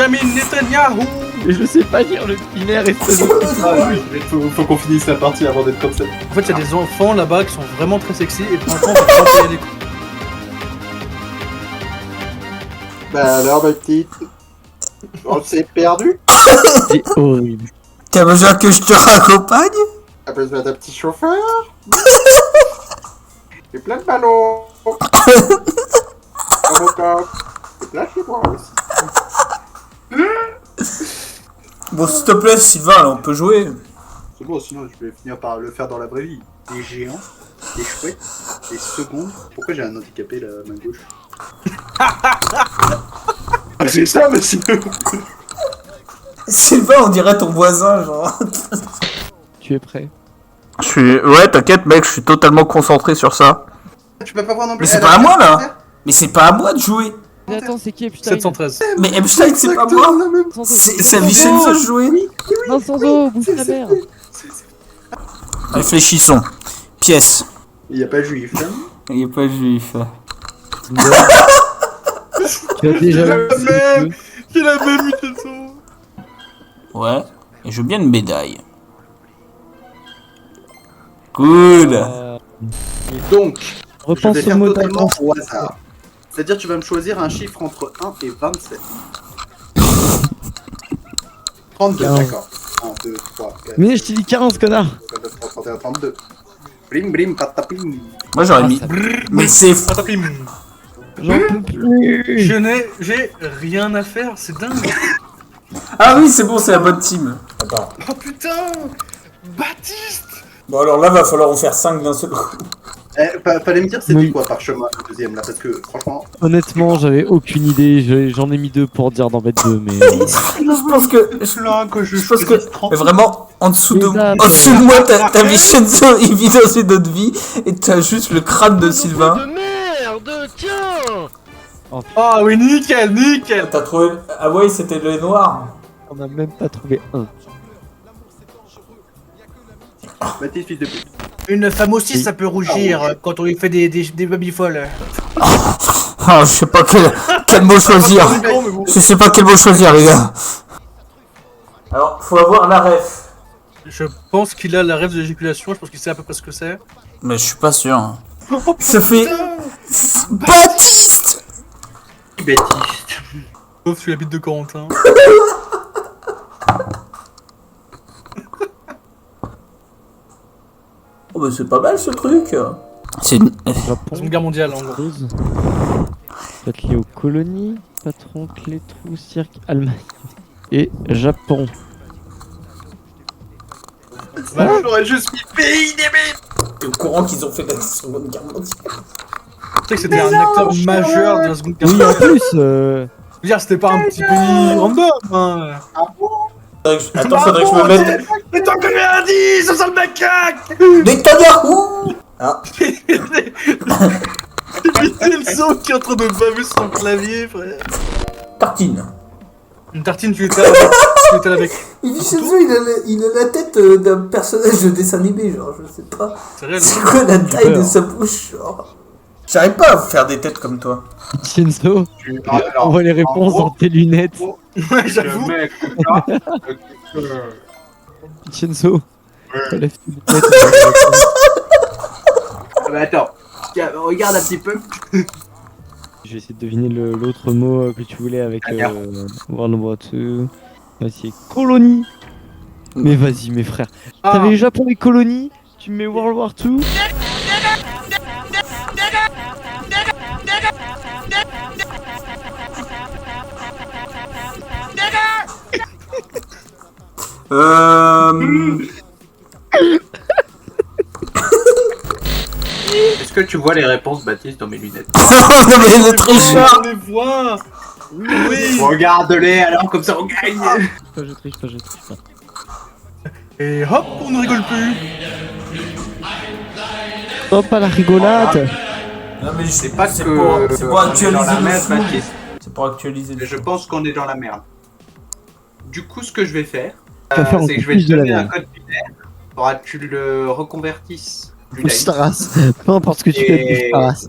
Benjamin Netanyahu. Mais je sais pas lire le binaire et Faut qu'on finisse la partie avant d'être comme ça. En fait, il y a des enfants là-bas qui sont vraiment très sexy et franchement, on peut pas payer les coups. Bah alors, ma petite, on s'est perdu. C'est horrible. T'as besoin que je te raccompagne? T'as besoin d'un petit chauffeur. J'ai plein de ballons. Robocop. C'est plein chez moi aussi. Bon, s'il te plaît, Sylvain, là, on peut jouer. C'est bon, sinon je vais finir par le faire dans la vraie vie. Des géants, des chouettes, des secondes. Pourquoi j'ai un handicapé là, à main gauche? Ah, c'est ça, monsieur. Sylvain, on dirait ton voisin, genre. Tu es prêt? Ouais, t'inquiète, mec, je suis totalement concentré sur ça. Tu peux pas voir non plus. Mais c'est pas à moi, là. Mais c'est pas à moi de jouer. Mais attends, c'est qui Epstein? 713. Mais Epstein, c'est pas moi. C'est à Vincenzo de jouer. Vincenzo, bouffe la merde. Réfléchissons. Pièce. Il y a pas juif, hein. Il est pas juif. Tu as déjà C'est vu la même. C'est la même mutation. Ouais. Et je veux bien une médaille. Good. Donc, je Repense vais au faire mot totalement d'avance. au hasard. C'est-à-dire tu vas me choisir un chiffre entre 1 et 27. 32, 15. d'accord. 1, 2, 3, 4, Mais je t'ai dit 15, connard. 29, 30, 31, 32. Brim brim patapim. Moi, j'aurais mis. Mais c'est. Patapim. J'en peux plus. J'ai rien à faire, c'est dingue. Ah oui, c'est bon, c'est la bonne team. Attends. Oh putain, Baptiste. Bon, alors là, va falloir en faire 5 d'un seul coup. Fallait me dire c'était Oui. quoi par chemin le deuxième là, parce que franchement. Honnêtement, j'avais aucune idée. J'en ai mis 2 pour dire d'en mettre 2, mais. Je pense que. Là que Je pense que. Mais vraiment, en dessous de, Mais en dessous de moi, t'as Vincenzo, il vit dans une autre vie, et t'as juste le crâne de Sylvain. merde, tiens. Ah oui, nickel, nickel. T'as trouvé. Ah ouais, c'était le noir. On a même pas trouvé un. Baptiste, fils de pute. Une femme aussi, Oui. ça peut rougir quand on lui fait des baby-folles. Ah, je sais pas quel mot choisir. Je sais pas quel mot choisir, les gars. Alors, faut avoir la ref. Je pense qu'il a la rêve de l'éjaculation, je pense qu'il sait à peu près ce que c'est. Mais je suis pas sûr. Ça fait. Baptiste. Baptiste. Sauf sur la bite de Corentin. Oh bah c'est pas mal ce truc. C'est une... Japon. Seconde guerre mondiale en gros. Rose. Peut-être lié aux colonies. Patron, clé, trou, cirque, Allemagne. Et Japon. J'aurais juste mis pays des bêtes. T'es au courant qu'ils ont fait la seconde guerre mondiale? Tu sais que c'était un acteur majeur de la seconde guerre Oui, mondiale. en plus. Je veux dire, c'était pas un petit pays random, hein. Attends, faudrait que je me mette... Mais t'en connais un 10, ça sent le macaque. Netanyahou. Ah. Vincenzo qui est en train de baver son clavier, frère. Tartine. Une tartine, tu étais avec. Vincenzo, il a la tête d'un personnage de dessin animé, genre, je sais pas. C'est réel. C'est quoi la taille de sa bouche, genre? J'arrive pas à faire des têtes comme toi. Vincenzo, on voit les réponses dans tes lunettes. Ouais, j'avoue. mec, Vincenzo, relève tes lunettes. bah attends, tiens, regarde un petit peu. Je vais essayer de deviner l'autre mot que tu voulais avec D'accord. World War II. Vas-y, colonie. Mais vas-y, mes frères. Ah. T'avais le Japon et colonie, tu me mets World War II. Est-ce que tu vois les réponses, Baptiste, dans mes lunettes? Non mais le tricheur. On les voit. Oui. Regarde-les alors, comme ça on gagne. Pas je triche pas. Et hop, on ne rigole plus. Hop à la rigolade. Non mais C'est pas c'est que pour on est actualiser dans la le merde, flou. Baptiste. C'est pour actualiser le Je pense qu'on est dans la merde. Du coup, ce que je vais faire, Tu vas faire c'est que je vais plus te de la donner un merde. code binaire. Faudra que tu le reconvertisses. Pousse ta race. Peu importe ce que tu fais, pousse ta race.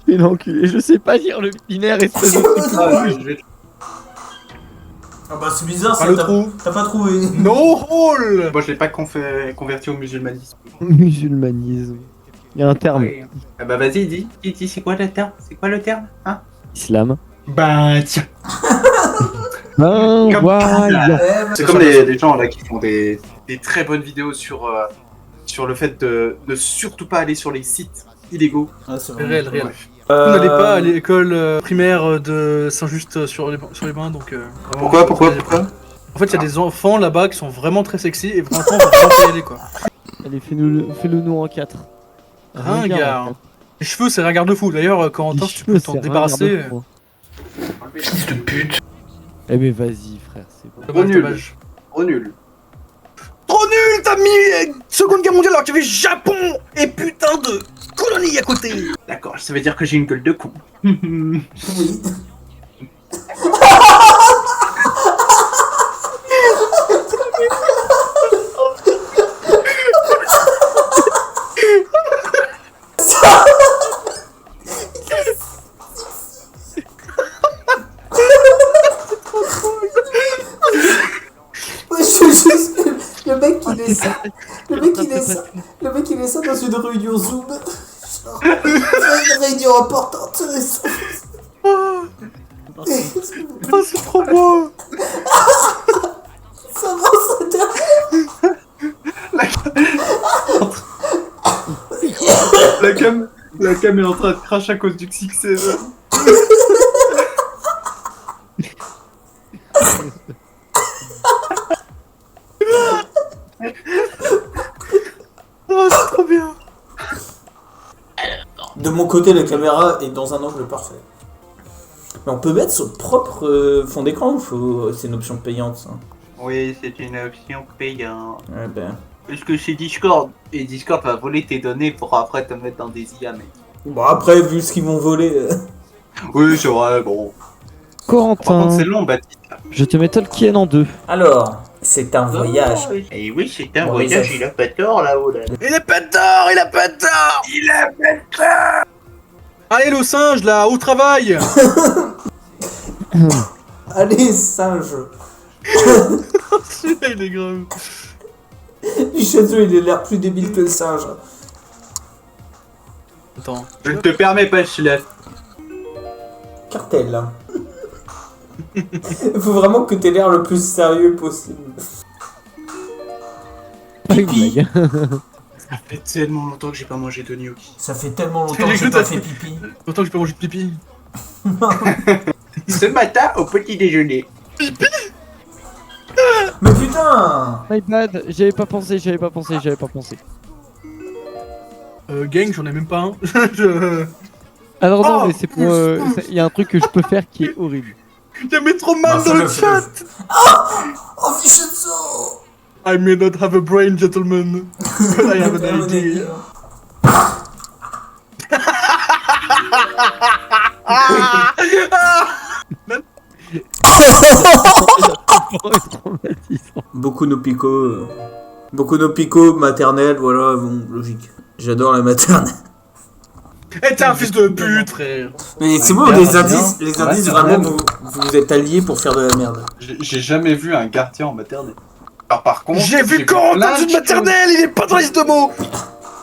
Mais l'enculé, je sais pas lire le binaire, espèce de truc. Ah, oui, je vais... Ah bah c'est bizarre Pas ça, le trou. t'as pas trouvé. No hole. Moi, je l'ai pas converti au musulmanisme. Musulmanisme. Il y a un terme. Oui. Ah bah vas-y, dis, c'est quoi le terme? C'est quoi le terme? Hein? Islam. Bah tiens. Ben Comme- voyons. C'est comme les gens là qui font des très bonnes vidéos sur le fait de ne surtout pas aller sur les sites illégaux. Ah, c'est Réel, réel. Ouais. Vous n'allez pas à l'école primaire de Saint-Just sur les Bains, donc... vraiment, Pourquoi En fait, il y a des enfants là-bas qui sont vraiment très sexy, et franchement, on va vraiment pas y aller, quoi. Allez, fais-le nous en 4. Ringard. Les cheveux, c'est ringard de fou. D'ailleurs, quand si tu peux t'en débarrasser... Fils de pute. Eh mais vas-y frère, c'est bon. Trop nul. dommage. Trop nul. Trop nul. T'as mis Seconde Guerre mondiale alors qu'il y avait Japon et putain de colonie à côté. D'accord, ça veut dire que j'ai une gueule de con. Oui. Le mec il est ça. Le mec il est ça dans une réunion Zoom. Genre, une réunion importante. Oh, c'est trop beau. Ça va, ça La cam est en train de cracher à cause du XXL. Oh, c'est trop bien. De mon côté, la caméra est dans un angle parfait. Mais on peut mettre son propre fond d'écran ou c'est une option payante ça? Oui, c'est une option payante. Ouais ben. Parce que c'est Discord. Et Discord va voler tes données pour après te mettre dans des IA, mec. Bon après, vu ce qu'ils vont voler... Oui, c'est vrai, bon. Par contre, Corentin, c'est long, Baptiste. je te mets Tolkien en 2. Alors, c'est un voyage. Et oui, c'est un Bon, voyage, les il a pas tort là-haut, là. Il a pas tort, il a pas tort. Il a pas tort. Allez, le singe, là, au travail. Allez, singe. Celui-là, il est grave. Duchesneau, il a l'air plus débile que le singe. Attends. Je ne te permets pas, Chilef. Cartel. Il faut vraiment que t'aies l'air le plus sérieux possible. Pas une Pipi. blague. Ça fait tellement longtemps que j'ai pas mangé de gnocchi. Ça fait tellement longtemps C'est que les j'ai jeux pas de- fait pipi. Autant que j'ai pas mangé de pipi. Ce matin, au petit déjeuner. Mais putain! My bad, j'avais pas pensé. Gang, j'en ai même pas un. Je... Alors non, Oh, mais c'est pour... Il y a un truc que je peux faire qui est horrible. Il y a mis trop mal Non, dans le fais-le, chat. Oh, Fichezzo! I may not have a brain, gentlemen, but I have an idea. Beaucoup nos picots. Beaucoup nos picots maternelles, voilà, bon, logique. J'adore la maternelle. Eh, t'es un fils de pute, frère. Mais c'est bon, les indices vraiment, vous êtes alliés pour faire de la merde. J'ai jamais vu un gardien en maternelle. Alors par contre, J'ai vu Corentin plein dans de une choses. maternelle, il est pas dans la liste de mots.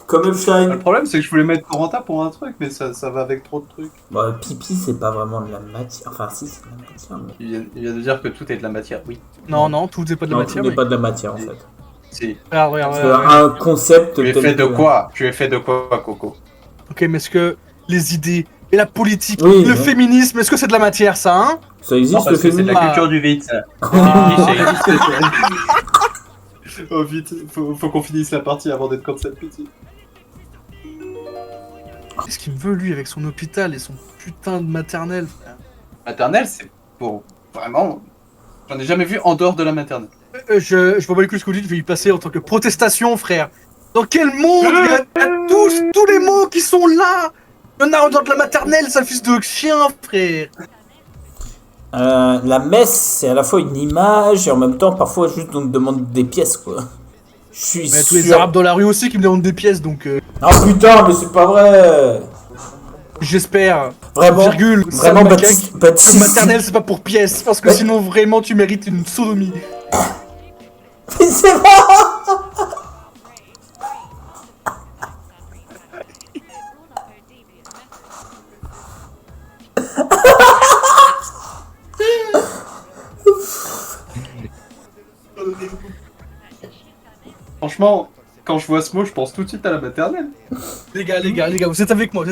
Comme Epstein. Le problème, c'est que je voulais mettre Corentin pour un truc, mais ça va avec trop de trucs. Bon, pipi, c'est pas vraiment de la matière. Enfin, si, c'est de la matière, mais. Il vient de dire que tout est de la matière, oui. Non, non, tout n'est pas de la Non, matière, tout n'est mec. pas de la matière, en fait. Si. Regarde, regarde, Parce regarde. qu'un concept. Tu es tel fait de que- quoi? Tu es fait de quoi, Coco? Ok, mais est-ce que les idées et la politique, Oui, le ouais. féminisme, est-ce que c'est de la matière, ça, hein? Ça existe, Non, le parce que c'est de féminisme. la culture du vide, ça. Oh vite, faut qu'on finisse la partie avant d'être comme ça, petit. Qu'est-ce qu'il me veut, lui, avec son hôpital et son putain de maternelle, frère? Maternelle, c'est pour... Vraiment... J'en ai jamais vu en dehors de la maternelle. Je vois pas les couilles ce que vous dites, je vais y passer en tant que protestation, frère. Dans quel monde il y a tous les mots qui sont là? Il y en a en dehors de la maternelle, sale fils de chien, frère. La messe, c'est à la fois une image et en même temps, parfois, juste on te demande des pièces, quoi. Je suis Mais tous les sûr. arabes dans la rue aussi qui me demandent des pièces, donc... Ah putain, mais c'est pas vrai! J'espère. Vraiment, Virgule. vraiment, sale Baptiste, macaque. Baptiste. Maternelle, c'est pas pour pièce, parce que Ouais. sinon vraiment tu mérites une sodomie. Mais c'est bon. Franchement, quand je vois ce mot, je pense tout de suite à la maternelle. Les gars, vous êtes avec moi,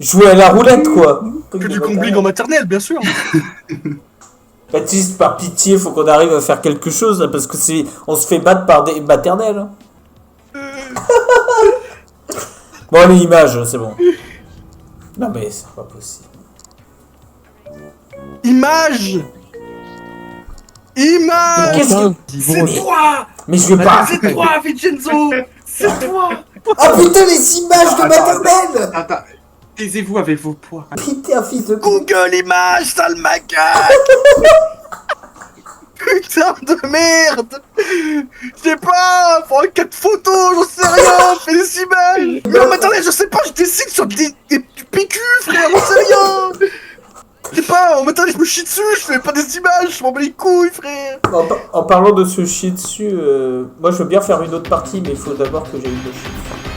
Jouer à la roulette, quoi. Que du combling en maternelle, bien sûr. Baptiste, par pitié, faut qu'on arrive à faire quelque chose, là, parce que c'est... On se fait battre par des maternelles. Hein. Bon, allez, image, c'est bon. Non, mais c'est pas possible. Image. Qu'est-ce que... C'est toi. Mais je vais pas... C'est toi, Vincenzo. C'est toi. Ah putain, les images de maternelle. Attends, taisez-vous avec vos poids. Putain, fils de... Google Images, sale macaque. Putain de merde. Je sais pas, faut 4 photos, j'en sais rien, fais des images. Mais en maternelle, je sais pas, je décide sur du PQ, frère, j'en sais rien. Je sais pas, en maternelle, je me chie dessus, je fais pas des images, je m'en bats les couilles, frère. En parlant de se chier dessus, moi je veux bien faire une autre partie, mais il faut d'abord que j'aille me chier.